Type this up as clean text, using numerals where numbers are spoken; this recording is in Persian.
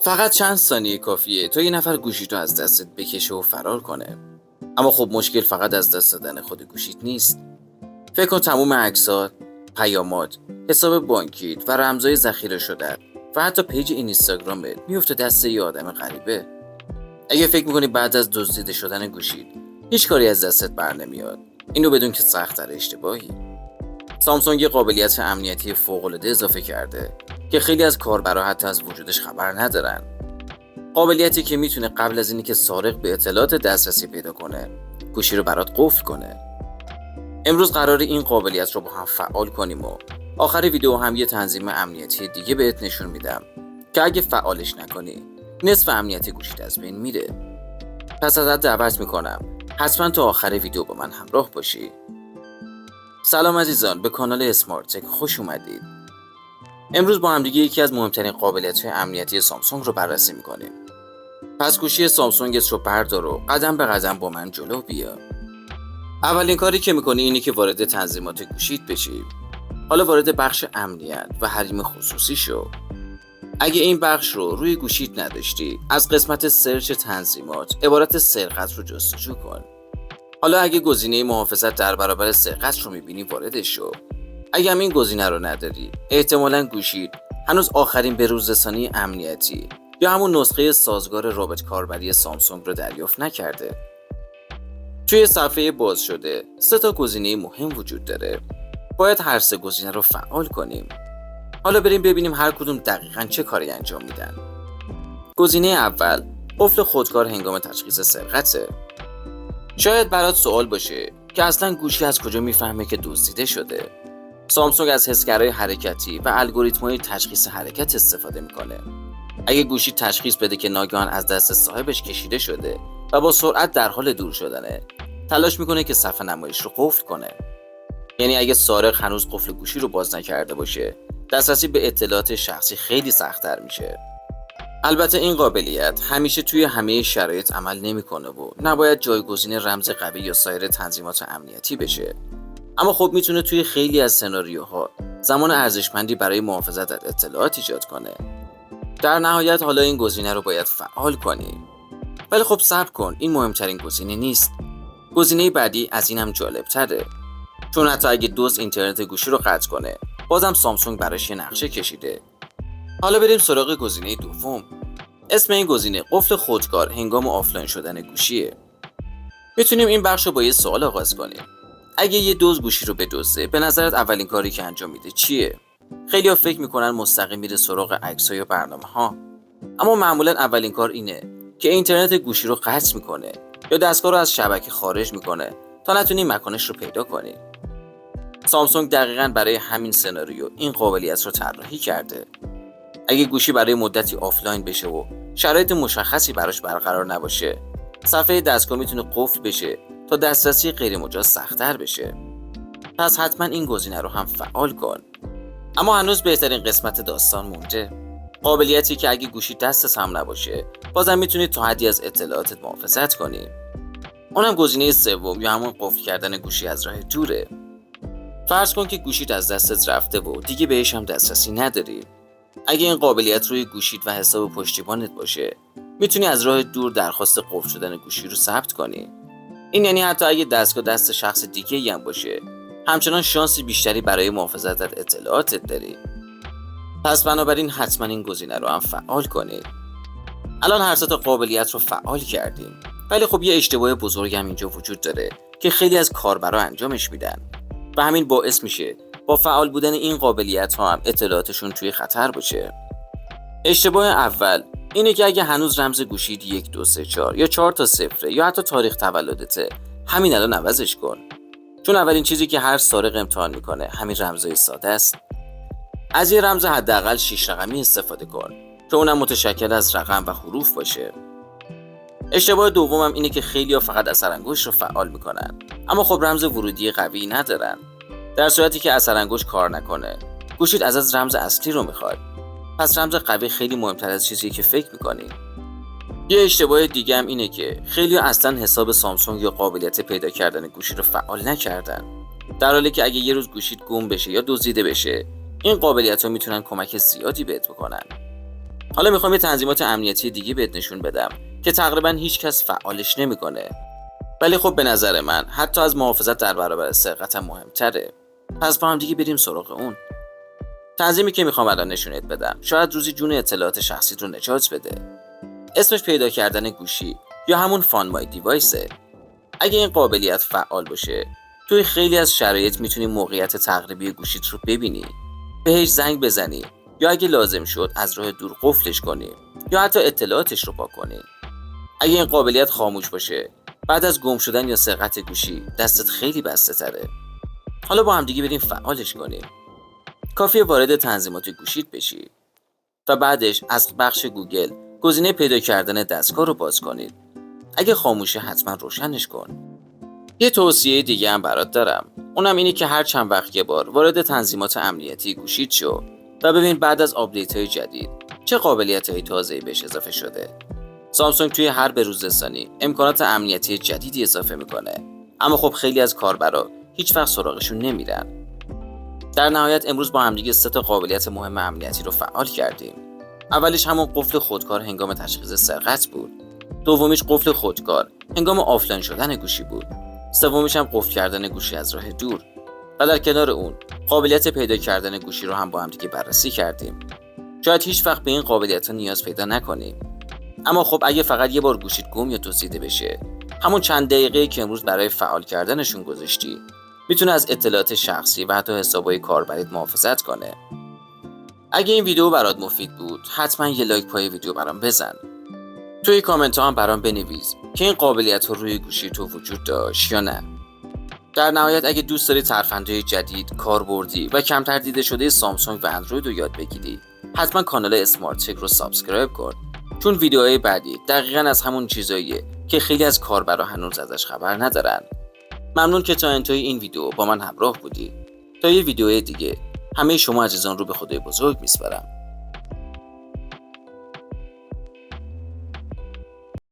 فقط چند ثانیه کافیه تا یه نفر گوشیتو از دستت بکشه و فرار کنه. اما خب مشکل فقط از دست دادن خود گوشیت نیست. فکر کن تموم عکسات، پیامات، حساب بانکیت و رمزای ذخیره شده و حتی پیج اینستاگرامت میفته دست یه آدم غریبه. اگه فکر میکنی بعد از دزدیده شدن گوشیت هیچ کاری از دستت بر نمیاد، اینو بدون که سخت‌تر اشتباهی. سامسونگ یه قابلیت امنیتی فوق‌العاده اضافه کرده که خیلی از کاربرا حتی از وجودش خبر ندارن. قابلیتی که میتونه قبل از اینی که سارق به اطلاعات دسترسی پیدا کنه، گوشی رو برات قفل کنه. امروز قراره این قابلیت رو با هم فعال کنیم و آخر ویدیو هم یه تنظیم امنیتی دیگه بهت نشون میدم که اگه فعالش نکنی نصف امنیت گوشیت از بین میره. پس ازت دعوت میکنم حتما تا آخر ویدیو با من همراه باشی. سلام عزیزان، به کانال اسمارت تک خوش اومدید. امروز با هم دیگه یکی از مهمترین قابلیت‌های امنیتی سامسونگ رو بررسی میکنیم. پس گوشی سامسونگت رو بردار و قدم به قدم با من جلو بیا. اولین کاری که میکنی اینه که وارد تنظیمات گوشیت بشی. حالا وارد بخش امنیت و حریم خصوصی شو. اگه این بخش رو روی گوشیت نداشتی، از قسمت سرچ تنظیمات عبارت سرقت رو جستجو کن. حالا اگه گزینه محافظت در برابر سرقت رو میبینی واردش شو. اگه هم این گزینه رو نداری، احتمالاً گوشیت هنوز آخرین به‌روزرسانی امنیتی یا همون نسخه سازگار رابط کاربری سامسونگ رو دریافت نکرده. توی صفحه باز شده 3 گزینه مهم وجود داره. باید هر 3 گزینه رو فعال کنیم. حالا بریم ببینیم هر کدوم دقیقاً چه کاری انجام میدن. گزینه اول، قفل خودکار هنگام تشخیص سرقته. شاید برات سوال باشه که اصلاً گوشی از کجا میفهمه که دزدیده شده. سامسونگ از حسگرای حرکتی و الگوریتم‌های تشخیص حرکت استفاده میکنه. اگه گوشی تشخیص بده که ناگهان از دست صاحبش کشیده شده و با سرعت در حال دور شدنه، تلاش میکنه که صفحه نمایش رو قفل کنه. یعنی اگه سارق هنوز قفل گوشی رو باز نکرده باشه، دسترسی به اطلاعات شخصی خیلی سخت‌تر میشه. البته این قابلیت همیشه توی همه شرایط عمل نمیکنه و نباید جایگزین رمز قوی یا سایر تنظیمات امنیتی بشه. اما خب میتونه توی خیلی از سناریوها زمان ارزشمندی برای محافظت از اطلاعات ایجاد کنه. در نهایت حالا این گزینه رو باید فعال کنی. ولی خب صبر کن، این مهمترین گزینه نیست. گزینه بعدی از اینم جالب تره. چون حتی اگه دزد اینترنت گوشی رو قطع کنه، بازم سامسونگ براش یه نقشه کشیده. حالا بریم سراغ گزینه دوم. اسم این گزینه قفل خودکار هنگام آفلاین شدن گوشیه. میتونیم این بخش رو با یه سوال آغاز کنیم. اگه یه دزد گوشی رو بدزده، به نظرت اولین کاری که انجام میده چیه؟ خیلی‌ها فکر میکنن مستقیم میره سراغ عکس‌ها یا برنامه‌ها. اما معمولاً اولین کار اینه که اینترنت گوشی رو قطع میکنه یا دستگاه رو از شبکه خارج میکنه تا نتونی مکانش رو پیدا کنی. سامسونگ دقیقاً برای همین سناریو این قابلیت رو طراحی کرده. اگه گوشی برای مدتی آفلاین بشه و شرایط مشخصی براش برقرار نباشه، صفحه دستگاه میتونه قفل بشه تا دسترسی غیر مجاز سخت‌تر بشه. پس حتما این گزینه رو هم فعال کن. اما هنوز بهترین قسمت داستان مونده. قابلیتی که اگه گوشی دستت هم نباشه، بازم میتونی تا حدی از اطلاعاتت محافظت کنی. اونم گزینه سوم یا همون قفل کردن گوشی از راه دوره. فرض کن که گوشیت از دستت رفته و دیگه بهش هم دسترسی نداری. اگه این قابلیت روی گوشیت و حساب پشتیبانت باشه، میتونی از راه دور درخواست قفل شدن گوشی رو ثبت کنی. این یعنی حتی اگه دستگاه دست شخص دیگه‌ای هم باشه، همچنان شانسی بیشتری برای محافظت از اطلاعاتت داری. پس بنابراین حتما این گزینه رو هم فعال کنید. الان هر 3 قابلیت رو فعال کردیم، ولی خب یه اشتباه بزرگ هم اینجا وجود داره که خیلی از کاربرا انجامش میدن و همین باعث میشه با فعال بودن این قابلیت ها هم اطلاعاتشون توی خطر باشه. اشتباه اول اینه که اگه هنوز رمز گوشید 1 2 3 4 یا 4 تا 0 یا حتی تاریخ تولدته، همین الان عوضش کن. چون اولین چیزی که هر سارق امتحان میکنه همین رمزهای ساده است. از یه رمز حداقل 6 رقمی استفاده کن که اونم متشکل از رقم و حروف باشه. اشتباه دومم اینه که خیلی‌ها فقط اثرانگشت رو فعال میکنن، اما خب رمز ورودی قوی ندارن. در صورتی که اثرانگشت کار نکنه، گوشیت از رمز اصلی رو میخواد. پس رمز قوی خیلی مهمتر از چیزی که فکر میکنی. یه اشتباه دیگه هم اینه که خیلی‌ها اصلا حساب سامسونگ یا قابلیت پیدا کردن گوشی رو فعال نکردن، در حالی که اگه یه روز گوشیت گم بشه یا دزدیده بشه، این قابلیت‌ها میتونن کمک زیادی بهت بکنن. حالا میخوام یه تنظیمات امنیتی دیگه بهت نشون بدم که تقریبا هیچ کس فعالش نمیکنه، ولی خب به نظر من حتی از محافظت در برابر سرقت هم مهمتره. پس با هم دیگه بریم سراغ اون. تنظیمی که میخوام الان نشونت بدم شاید روزی جون اطلاعات شخصیت رو نجات بده. اسمش پیدا کردن گوشی یا همون فاند مای دیوایسه. اگه این قابلیت فعال باشه، توی خیلی از شرایط میتونی موقعیت تقریبی گوشیت رو ببینی، بهش زنگ بزنی یا اگه لازم شد از راه دور قفلش کنی یا حتی اطلاعاتش رو پاک کنی. اگه این قابلیت خاموش باشه، بعد از گم شدن یا سرقت گوشی دستت خیلی بسته تره. حالا با هم دیگه بریم فعالش کنیم. کافیه وارد تنظیمات گوشیت بشی و بعدش از بخش گوگل گزینه پیدا کردن دستگاه رو باز کنید. اگه خاموشه حتما روشنش کن. یه توصیه دیگه هم برات دارم. اونم اینه که هر چند وقت یه بار وارد تنظیمات امنیتی گوشیت شو و ببین بعد از آپدیت‌های جدید چه قابلیت‌های تازه‌ای بهش اضافه شده. سامسونگ توی هر به‌روزرسانی امکانات امنیتی جدیدی اضافه میکنه، اما خب خیلی از کاربرا هیچ وقت سراغشون نمیرن. در نهایت امروز با همدیگه 3 تا قابلیت مهم امنیتی رو فعال کردیم. اولیش همون قفل خودکار هنگام تشخیص سرقت بود. دومیش قفل خودکار هنگام آفلاین شدن گوشی بود. سومیش هم قفل کردن گوشی از راه دور. و در کنار اون قابلیت پیدا کردن گوشی رو هم با همدیگه بررسی کردیم. شاید هیچ وقت به این قابلیت‌ها نیاز پیدا نکنیم، اما خب اگه فقط یه بار گوشیت گم یا دزدیده بشه، همون چند دقیقه‌ای که امروز برای فعال کردنشون گذاشتی میتونه از اطلاعات شخصی و حتی حسابهای کاربریت محافظت کنه. اگه این ویدیو برات مفید بود، حتما یه لایک پای ویدیو برام بزن. توی کامنت ها هم برام بنویس که این قابلیت ها روی گوشی تو وجود داشت یا نه. در نهایت اگه دوست داری ترفندهای جدید، کاربردی و کمتر دیده شده سامسونگ و اندروید رو یاد بگیری، حتما کانال اسمارت تک رو سابسکرایب کن، چون ویدیوهای بعدی دقیقاً از همون چیزاییه که خیلی از کاربرا هنوز ازش خبر ندارن. ممنون که تا انتهای این ویدیو با من همراه بودی. تا یه ویدیو دیگه همه شما عزیزان رو به خدای بزرگ میسپارم.